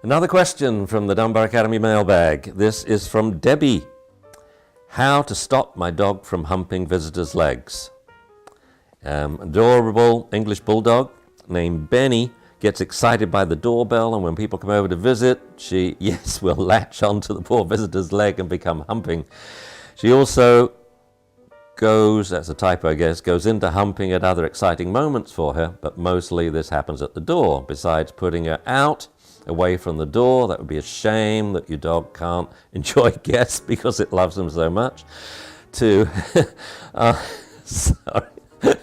Another question from the Dunbar Academy mailbag. This is from Debbie. How to stop my dog from humping visitors' legs. Adorable English bulldog named Benny gets excited by the doorbell, and when people come over to visit, she, will latch onto the poor visitor's leg and become humping. She also goes, that's a typo I guess, goes into humping at other exciting moments for her, but mostly this happens at the door. Besides putting her out, away from the door, that would be a shame that your dog can't enjoy guests because it loves them so much. Sorry,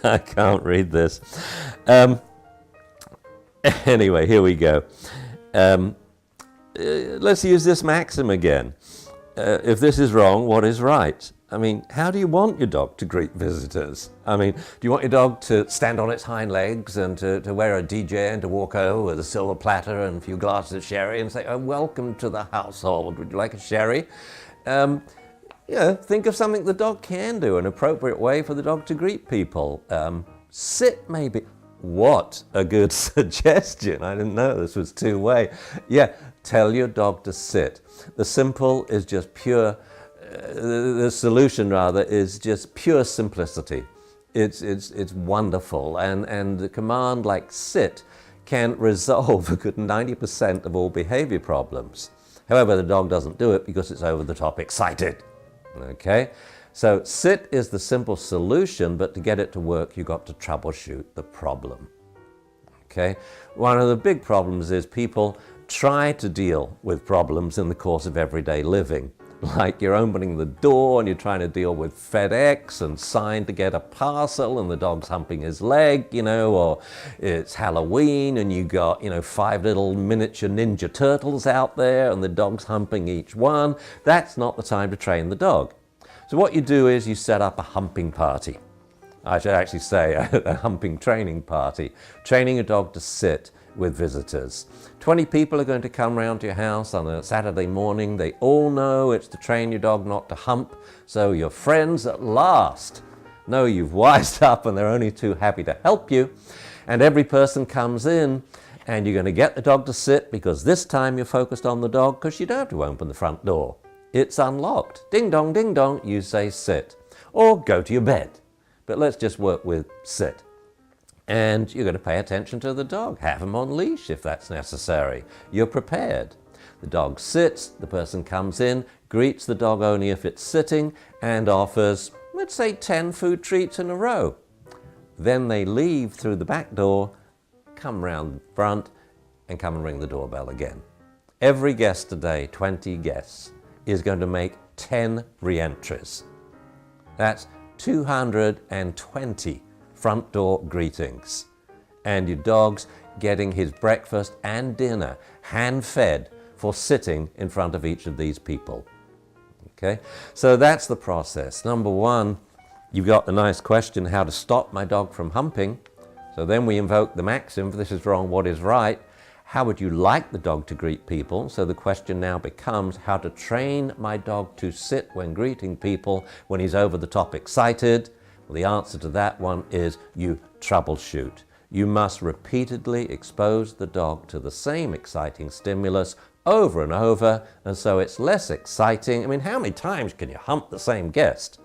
I can't read this. Anyway, here we go. Let's use this maxim again. If this is wrong, what is right? I mean, how do you want your dog to greet visitors? I mean, do you want your dog to stand on its hind legs and to wear a DJ and to walk over with a silver platter and a few glasses of sherry and say, oh, welcome to the household, would you like a sherry? Think of something the dog can do, an appropriate way for the dog to greet people. Sit maybe. What a good suggestion. I didn't know this was two-way. Yeah, tell your dog to sit. The simple is just pure, the solution rather is just pure simplicity. It's wonderful, and the command like sit can resolve a good 90% of all behavior problems. However, the dog doesn't do it because it's over the top excited. Okay? So sit is the simple solution, but to get it to work, you've got to troubleshoot the problem. Okay? One of the big problems is people try to deal with problems in the course of everyday living. Like you're opening the door and you're trying to deal with FedEx and sign to get a parcel and the dog's humping his leg, or it's Halloween and you got, 5 little miniature Ninja Turtles out there and the dog's humping each one. That's not the time to train the dog. So what you do is you set up a humping party. I should actually say a humping training party, training a dog to sit with visitors. 20 people are going to come round to your house on a Saturday morning. They all know it's to train your dog not to hump. So your friends at last know you've wised up and they're only too happy to help you. And every person comes in and you're going to get the dog to sit because this time you're focused on the dog because you don't have to open the front door. It's unlocked. Ding dong, ding dong, you say sit. Or go to your bed. But let's just work with sit. And you're going to pay attention to the dog. Have him on leash if that's necessary. You're prepared. The dog sits, the person comes in, greets the dog only if it's sitting, and offers, let's say, 10 food treats in a row. Then they leave through the back door, come round the front, and come and ring the doorbell again. Every guest today, 20 guests, is going to make 10 re-entries. That's 220 front door greetings. And your dog's getting his breakfast and dinner hand-fed for sitting in front of each of these people. Okay, so that's the process. Number one, you've got the nice question, how to stop my dog from humping. So then we invoke the maxim, this is wrong, what is right? How would you like the dog to greet people? So the question now becomes how to train my dog to sit when greeting people when he's over the top excited. Well, the answer to that one is you troubleshoot. You must repeatedly expose the dog to the same exciting stimulus over and over, and so it's less exciting. I mean, how many times can you hump the same guest?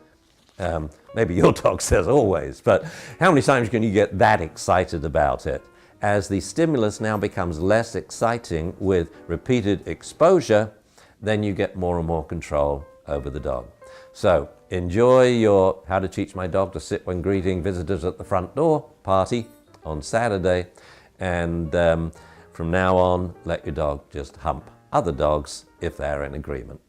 Maybe your dog says always, but how many times can you get that excited about it? As the stimulus now becomes less exciting with repeated exposure, then you get more and more control over the dog. So enjoy your How to Teach My Dog to Sit When Greeting Visitors at the Front Door party on Saturday. And from now on, let your dog just hump other dogs if they're in agreement.